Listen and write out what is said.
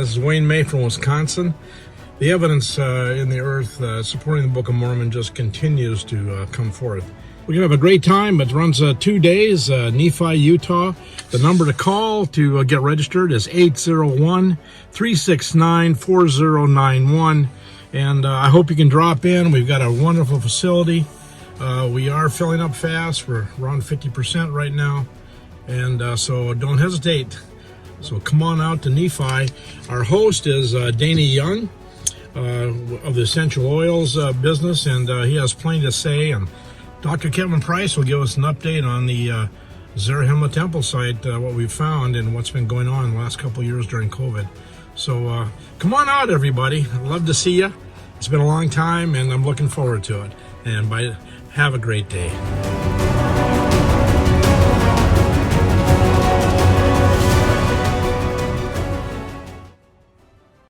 This is Wayne May from Wisconsin. The evidence in the earth supporting the Book of Mormon just continues to come forth. We're going to have a great time. It runs 2 days, Nephi, Utah. The number to call to get registered is 801-369-4091. And I hope you can drop in. We've got a wonderful facility. We are filling up fast. We're around 50% right now. And so don't hesitate. So come on out to Nephi. Our host is Doane Young of the essential oils business, and he has plenty to say. And Dr. Kevin Price will give us an update on the Zarahemla Temple site, what we've found and what's been going on the last couple of years during COVID. So come on out, everybody. I'd love to see you. It's been a long time, and I'm looking forward to it. And have a great day.